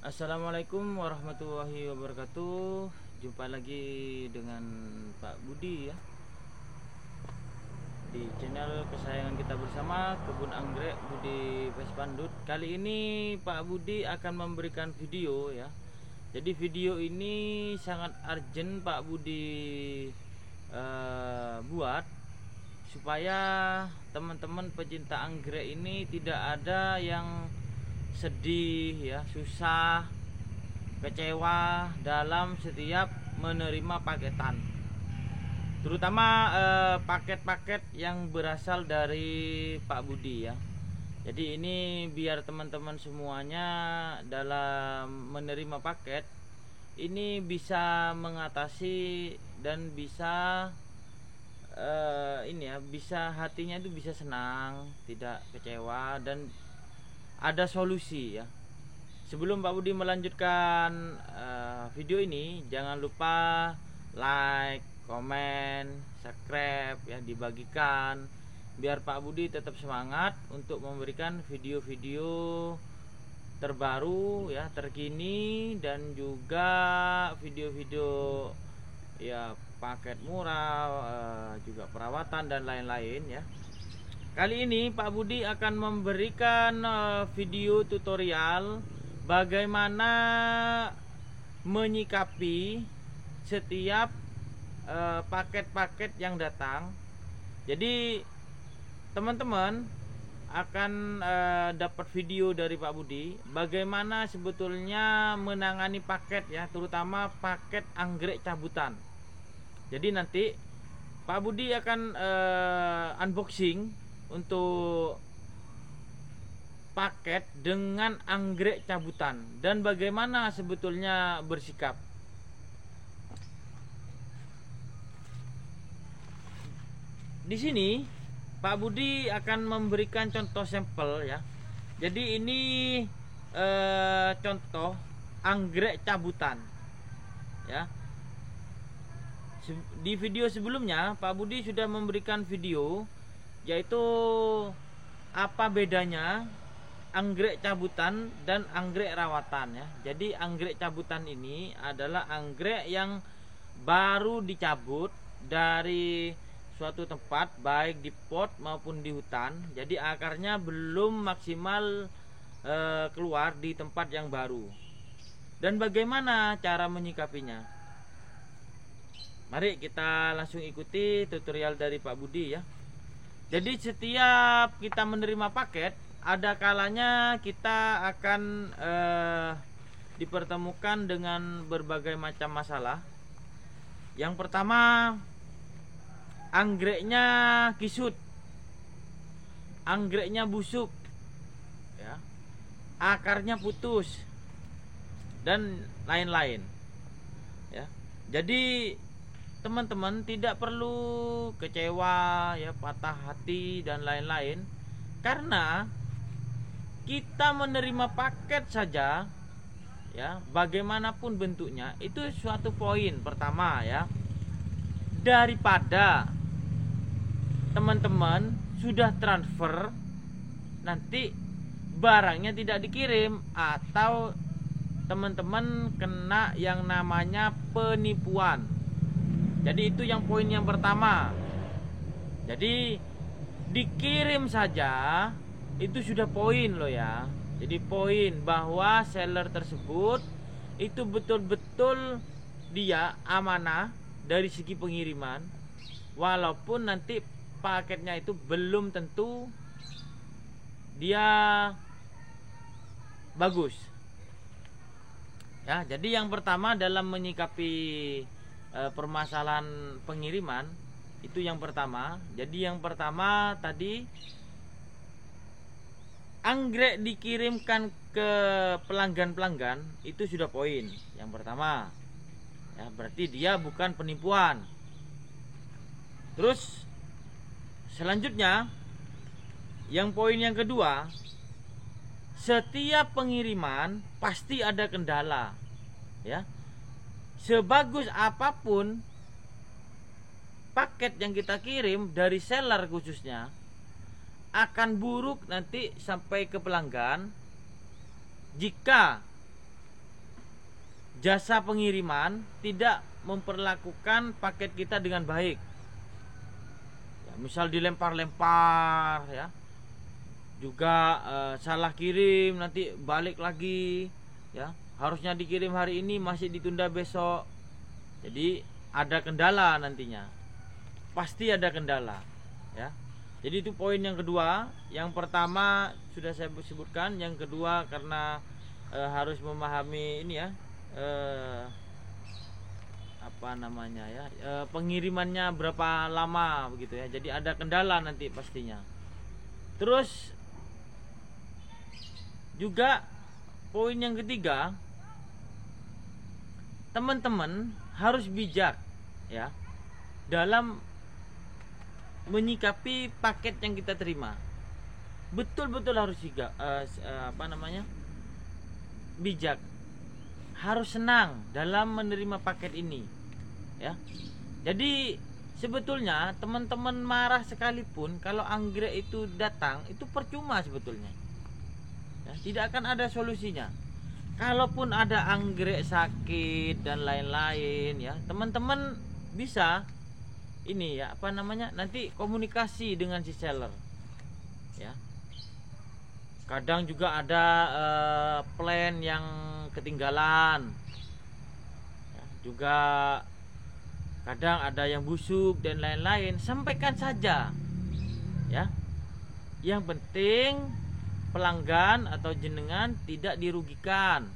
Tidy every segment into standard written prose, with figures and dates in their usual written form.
Assalamualaikum warahmatullahi wabarakatuh. Jumpa lagi dengan Pak Budi ya, di channel kesayangan kita bersama, Kebun Anggrek Budi Pespandut. Kali ini Pak Budi akan memberikan video ya. Jadi video ini sangat urgent Pak Budi buat supaya teman-teman pecinta anggrek ini tidak ada yang sedih ya, susah, kecewa dalam setiap menerima paketan, terutama paket-paket yang berasal dari Pak Budi ya. Jadi ini biar teman-teman semuanya dalam menerima paket ini bisa mengatasi dan bisa ini ya, bisa hatinya itu bisa senang, tidak kecewa, dan ada solusi ya. Sebelum Pak Budi melanjutkan video ini, jangan lupa like, komen, subscribe ya, dibagikan biar Pak Budi tetap semangat untuk memberikan video-video terbaru ya, terkini, dan juga video-video ya paket murah, juga perawatan dan lain-lain ya. Kali ini Pak Budi akan memberikan video tutorial bagaimana menyikapi setiap paket-paket yang datang. Jadi teman-teman akan dapat video dari Pak Budi bagaimana sebetulnya menangani paket ya, terutama paket anggrek cabutan. Jadi nanti Pak Budi akan unboxing untuk paket dengan anggrek cabutan dan bagaimana sebetulnya bersikap. Di sini Pak Budi akan memberikan contoh sampel ya. Jadi ini contoh anggrek cabutan ya. Di video sebelumnya Pak Budi sudah memberikan video, yaitu apa bedanya anggrek cabutan dan anggrek rawatan ya. Jadi anggrek cabutan ini adalah anggrek yang baru dicabut dari suatu tempat, baik di pot maupun di hutan. Jadi akarnya belum maksimal keluar di tempat yang baru. Dan bagaimana cara menyikapinya? Mari kita langsung ikuti tutorial dari Pak Budi ya. Jadi setiap kita menerima paket, ada kalanya kita akan dipertemukan dengan berbagai macam masalah. Yang pertama, anggreknya kisut, anggreknya busuk ya, akarnya putus, dan lain-lain ya. Jadi teman-teman tidak perlu kecewa ya, patah hati dan lain-lain, karena kita menerima paket saja ya, bagaimanapun bentuknya, itu suatu poin pertama ya. Daripada teman-teman sudah transfer nanti barangnya tidak dikirim, atau teman-teman kena yang namanya penipuan. Jadi itu yang poin yang pertama. Jadi dikirim saja itu sudah poin loh ya. Jadi poin bahwa seller tersebut itu betul-betul dia amanah dari segi pengiriman, walaupun nanti paketnya itu belum tentu dia bagus ya. Jadi yang pertama dalam menyikapi permasalahan pengiriman itu yang pertama. Jadi yang pertama tadi, anggrek dikirimkan ke pelanggan-pelanggan itu sudah poin yang pertama ya, berarti dia bukan penipuan. Terus selanjutnya yang poin yang kedua, setiap pengiriman pasti ada kendala ya. Sebagus apapun paket yang kita kirim dari seller khususnya, akan buruk nanti sampai ke pelanggan jika jasa pengiriman tidak memperlakukan paket kita dengan baik. Ya, misal dilempar-lempar ya. Juga salah kirim, nanti balik lagi ya. Harusnya dikirim hari ini masih ditunda besok. Jadi ada kendala nantinya. Pasti ada kendala ya. Jadi itu poin yang kedua. Yang pertama sudah saya sebutkan, yang kedua karena harus memahami ini ya, pengirimannya berapa lama begitu ya. Jadi ada kendala nanti pastinya. Terus juga poin yang ketiga, teman-teman harus bijak ya dalam menyikapi paket yang kita terima. Betul-betul harus bijak. Harus senang dalam menerima paket ini ya. Jadi sebetulnya teman-teman marah sekalipun kalau anggrek itu datang, itu percuma sebetulnya ya, tidak akan ada solusinya. Kalaupun ada anggrek sakit dan lain-lain ya, teman-teman bisa ini ya nanti komunikasi dengan si seller ya. Kadang juga ada plan yang ketinggalan ya, juga kadang ada yang busuk dan lain-lain. Sampaikan saja ya. Yang penting pelanggan atau jenengan tidak dirugikan,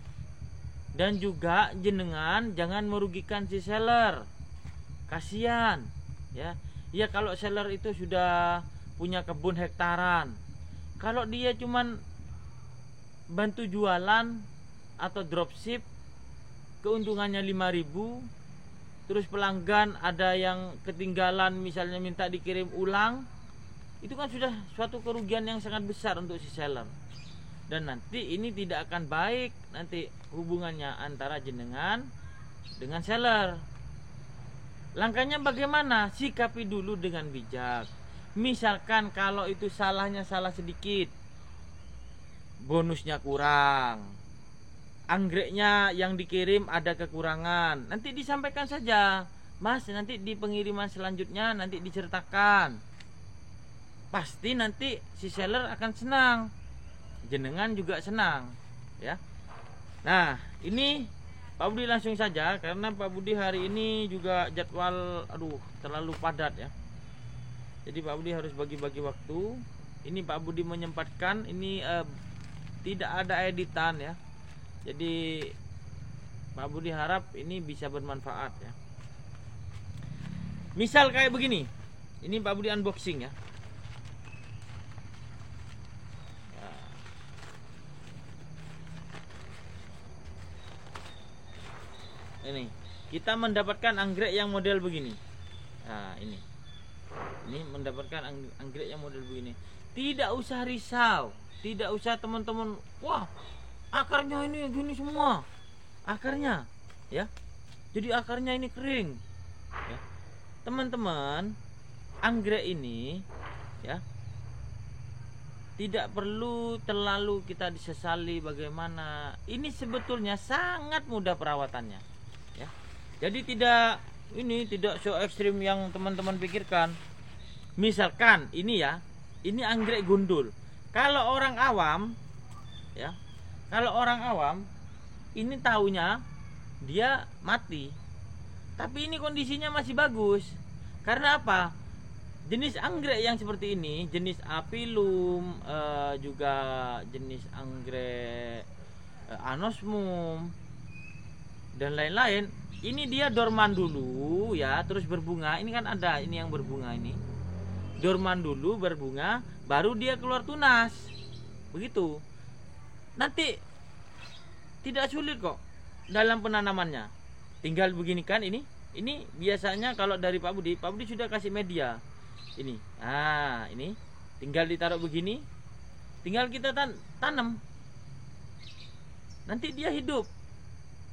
dan juga jenengan jangan merugikan si seller. Kasihan ya. Ya kalau seller itu sudah punya kebun hektaran, kalau dia cuman bantu jualan atau dropship, keuntungannya 5.000, terus pelanggan ada yang ketinggalan misalnya minta dikirim ulang, itu kan sudah suatu kerugian yang sangat besar untuk si seller. Dan nanti ini tidak akan baik nanti hubungannya antara jenengan dengan seller. Langkahnya bagaimana? Sikapi dulu dengan bijak. Misalkan kalau itu salahnya salah sedikit, bonusnya kurang, anggreknya yang dikirim ada kekurangan, nanti disampaikan saja, Mas, nanti di pengiriman selanjutnya nanti diceritakan. Pasti nanti si seller akan senang, jenengan juga senang ya. Nah ini Pak Budi langsung saja, karena Pak Budi hari ini juga jadwal terlalu padat ya. Jadi Pak Budi harus bagi-bagi waktu. Ini Pak Budi menyempatkan, ini tidak ada editan ya. Jadi Pak Budi harap ini bisa bermanfaat ya. Misal kayak begini, ini Pak Budi unboxing ya. Ini kita mendapatkan anggrek yang model begini. Nah ini mendapatkan anggrek yang model begini. Tidak usah risau, tidak usah teman-teman, wah akarnya ini gini semua, akarnya ya, jadi akarnya ini kering ya. Teman-teman, anggrek ini ya tidak perlu terlalu kita disesali bagaimana. Ini sebetulnya sangat mudah perawatannya ya. Jadi tidak so ekstrim yang teman-teman pikirkan. Misalkan ini ya, ini anggrek gundul. Kalau orang awam ya, ini taunya dia mati. Tapi ini kondisinya masih bagus. Karena apa? Jenis anggrek yang seperti ini, jenis apilum, juga jenis anggrek anosmum dan lain-lain, ini dia dorman dulu ya, terus berbunga. Ini kan ada ini yang berbunga ini. Dorman dulu, berbunga, baru dia keluar tunas. Begitu. Nanti tidak sulit kok dalam penanamannya. Tinggal begini kan ini. Ini biasanya kalau dari Pak Budi sudah kasih media. Ini. Nah, ini tinggal ditaruh begini. Tinggal kita tanam. Nanti dia hidup.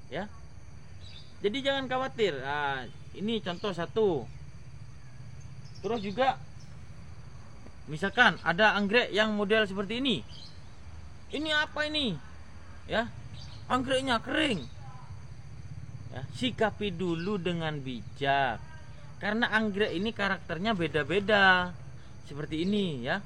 Ya. Jadi jangan khawatir. Nah, ini contoh satu. Terus juga misalkan ada anggrek yang model seperti ini. Ini apa ini? Ya. Anggreknya kering. ya, sikapi dulu dengan bijak. Karena anggrek ini karakternya beda-beda. Seperti ini ya.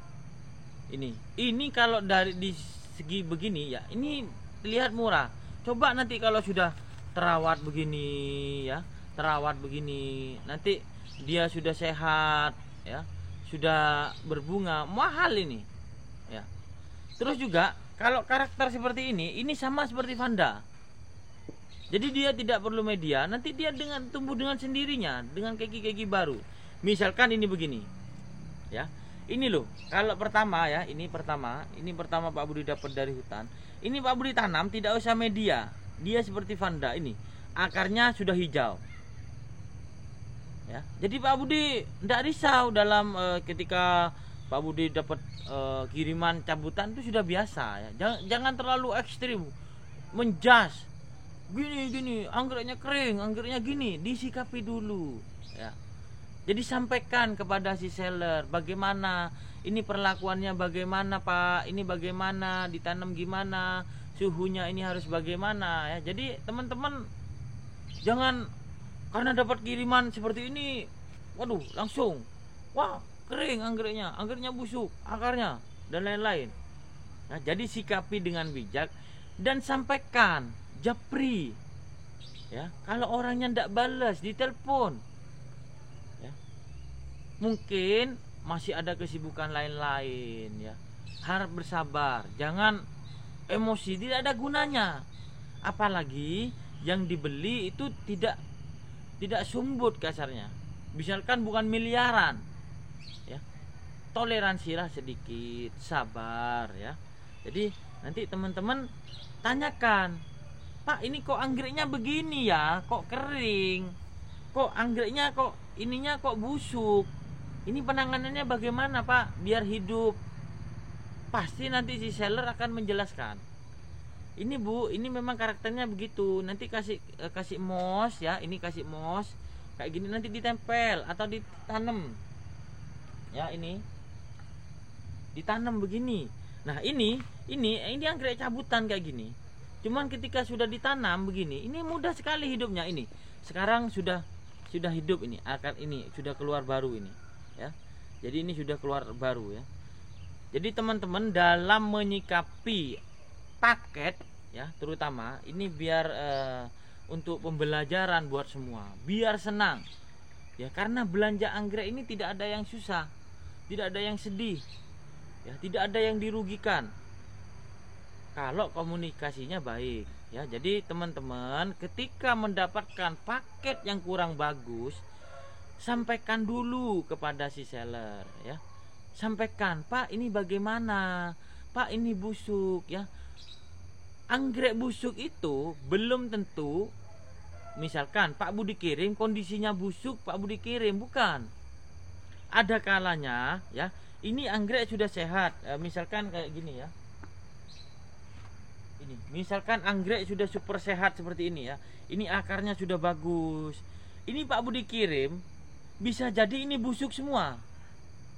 Ini kalau dari di segi begini ya, ini terlihat murah. Coba nanti kalau sudah terawat begini ya, terawat begini, nanti dia sudah sehat ya, sudah berbunga, mahal ini ya. Terus juga kalau karakter seperti ini sama seperti Vanda. Jadi dia tidak perlu media, nanti dia tumbuh dengan sendirinya, dengan keki-keki baru. Misalkan ini begini, ya. Ini loh, kalau pertama ya, ini pertama Pak Budi dapat dari hutan. Ini Pak Budi tanam tidak usah media, dia seperti Vanda ini, akarnya sudah hijau. Ya, jadi Pak Budi tidak risau dalam ketika Pak Budi dapat kiriman cabutan itu sudah biasa ya. Jangan terlalu ekstrim, menjas. Gini anggreknya kering, anggreknya gini, disikapi dulu ya. Jadi sampaikan kepada si seller bagaimana ini perlakuannya, bagaimana Pak, ini bagaimana ditanam, gimana suhunya, ini harus bagaimana ya. Jadi teman-teman jangan karena dapat kiriman seperti ini, waduh langsung wah kering anggreknya busuk, akarnya dan lain-lain. Nah, jadi sikapi dengan bijak dan sampaikan. Japri ya, kalau orangnya ndak balas ditelepon ya, mungkin masih ada kesibukan lain-lain ya. Harap bersabar, jangan emosi, tidak ada gunanya. Apalagi yang dibeli itu tidak sumbut kasarnya. Misalkan bukan miliaran ya, toleransilah sedikit, sabar ya. Jadi nanti teman-teman tanyakan, Pak ini kok anggreknya begini ya, kok kering, kok anggreknya kok ininya kok busuk, ini penanganannya bagaimana Pak biar hidup. Pasti nanti si seller akan menjelaskan, ini Bu, ini memang karakternya begitu, nanti kasih moss ya, ini kasih moss kayak gini, nanti ditempel atau ditanam ya, ini ditanam begini. Nah ini anggrek cabutan kayak gini. Cuman ketika sudah ditanam begini, ini mudah sekali hidupnya ini. Sekarang sudah hidup ini, akar ini sudah keluar baru ini, ya. Jadi ini sudah keluar baru ya. Jadi teman-teman dalam menyikapi paket ya, terutama ini biar untuk pembelajaran buat semua, biar senang. Ya, karena belanja anggrek ini tidak ada yang susah, tidak ada yang sedih. Ya, tidak ada yang dirugikan. Kalau komunikasinya baik ya. Jadi teman-teman ketika mendapatkan paket yang kurang bagus, sampaikan dulu kepada si seller ya. Sampaikan, Pak ini bagaimana, Pak ini busuk ya. Anggrek busuk itu belum tentu, misalkan Pak Budi kirim kondisinya busuk, Pak Budi kirim, bukan. Ada kalanya ya, ini anggrek sudah sehat, misalkan kayak gini ya. Ini misalkan anggrek sudah super sehat seperti ini ya, ini akarnya sudah bagus, ini Pak Budi kirim, bisa jadi ini busuk semua.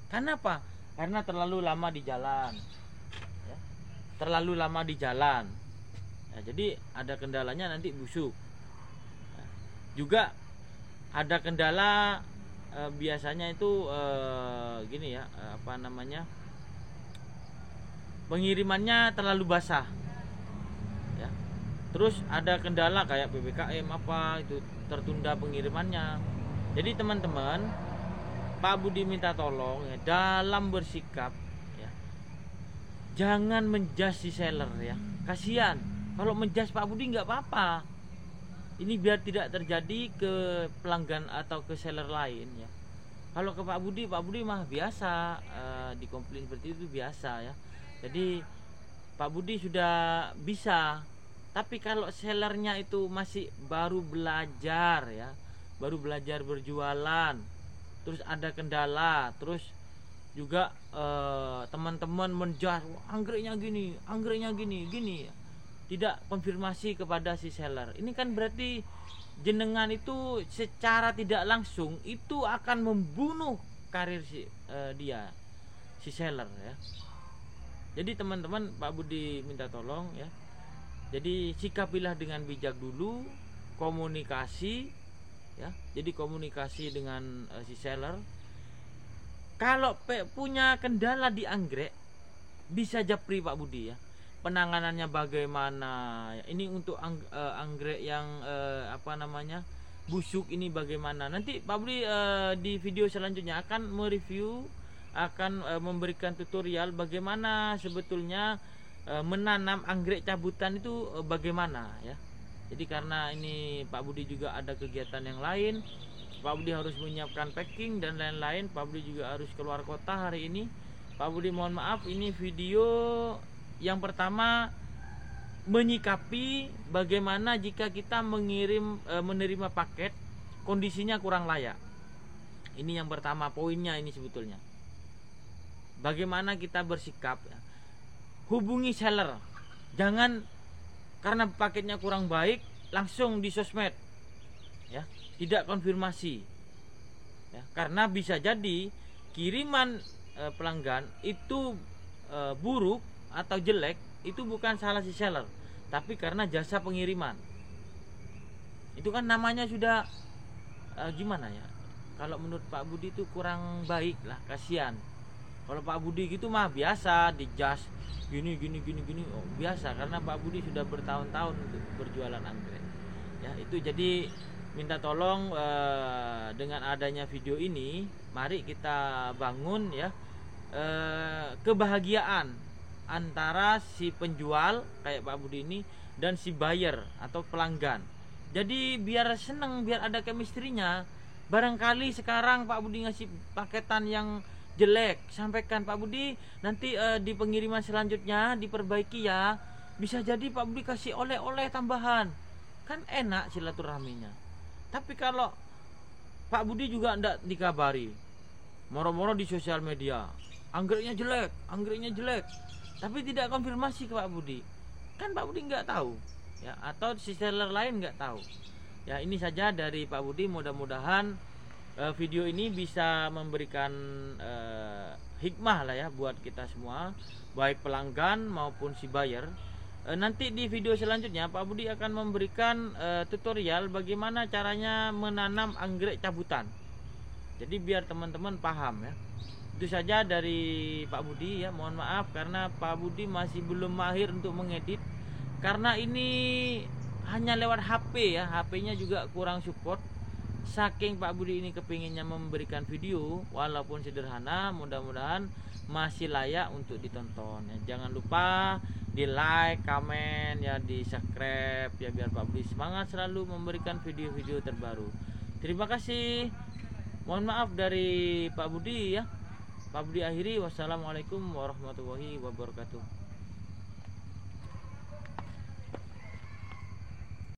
Kenapa? Karena terlalu lama di jalan ya. Terlalu lama di jalan ya, jadi ada kendalanya nanti busuk ya. Juga ada kendala biasanya itu gini ya, pengirimannya terlalu basah. Terus ada kendala kayak PPKM itu tertunda pengirimannya. Jadi teman-teman, Pak Budi minta tolong ya, dalam bersikap ya, jangan menjas si seller ya. Kasihan kalau menjas Pak Budi nggak apa-apa. Ini biar tidak terjadi ke pelanggan atau ke seller lain ya. Kalau ke Pak Budi mah biasa, dikomplain seperti itu biasa ya. Jadi Pak Budi sudah bisa. Tapi kalau sellernya itu masih baru belajar ya, baru belajar berjualan, terus ada kendala, terus juga teman-teman menjar anggreknya gini ya, tidak konfirmasi kepada si seller. Ini kan berarti jenengan itu secara tidak langsung itu akan membunuh karir si seller ya. Jadi teman-teman, Pak Budi minta tolong ya. Jadi sikapilah dengan bijak dulu, komunikasi ya. Jadi komunikasi dengan si seller. Kalau punya kendala di anggrek, bisa japri Pak Budi ya. Penanganannya bagaimana? Ini untuk anggrek yang busuk ini bagaimana? Nanti Pak Budi di video selanjutnya akan mereview, akan memberikan tutorial bagaimana sebetulnya menanam anggrek cabutan itu bagaimana ya. Jadi karena ini Pak Budi juga ada kegiatan yang lain, Pak Budi harus menyiapkan packing dan lain-lain. Pak Budi juga harus keluar kota hari ini. Pak Budi mohon maaf, ini video yang pertama menyikapi bagaimana jika kita menerima paket kondisinya kurang layak. Ini yang pertama poinnya ini sebetulnya. Bagaimana kita bersikap ya. Hubungi seller. Jangan karena paketnya kurang baik langsung di sosmed ya, tidak konfirmasi ya, karena bisa jadi kiriman pelanggan itu buruk atau jelek, itu bukan salah si seller, tapi karena jasa pengiriman. Itu kan namanya sudah gimana ya, kalau menurut Pak Budi itu kurang baik lah, kasihan. Kalau Pak Budi gitu mah biasa, di jas gini biasa, karena Pak Budi sudah bertahun-tahun untuk berjualan anggrek ya. Itu jadi minta tolong dengan adanya video ini, mari kita bangun ya kebahagiaan antara si penjual kayak Pak Budi ini dan si buyer atau pelanggan. Jadi biar seneng, biar ada chemistry-nya. Barangkali sekarang Pak Budi ngasih paketan yang jelek, sampaikan Pak Budi nanti di pengiriman selanjutnya diperbaiki ya. Bisa jadi Pak Budi kasih oleh-oleh tambahan, kan enak silaturahminya. Tapi kalau Pak Budi juga ndak dikabari, moro-moro di sosial media, anggreknya jelek, tapi tidak konfirmasi ke Pak Budi, kan Pak Budi nggak tahu ya, atau si seller lain nggak tahu ya. Ini saja dari Pak Budi, mudah-mudahan video ini bisa memberikan hikmah lah ya buat kita semua, baik pelanggan maupun si buyer. Nanti di video selanjutnya Pak Budi akan memberikan tutorial bagaimana caranya menanam anggrek cabutan. Jadi biar teman-teman paham ya. Itu saja dari Pak Budi ya. Mohon maaf karena Pak Budi masih belum mahir untuk mengedit, karena ini hanya lewat HP ya, HP-nya juga kurang support. Saking Pak Budi ini kepinginnya memberikan video walaupun sederhana, mudah-mudahan masih layak untuk ditonton ya. Jangan lupa di like, komen ya, di subscribe ya, biar Pak Budi semangat selalu memberikan video-video terbaru. Terima kasih. Mohon maaf dari Pak Budi ya. Pak Budi akhiri, wassalamualaikum warahmatullahi wabarakatuh.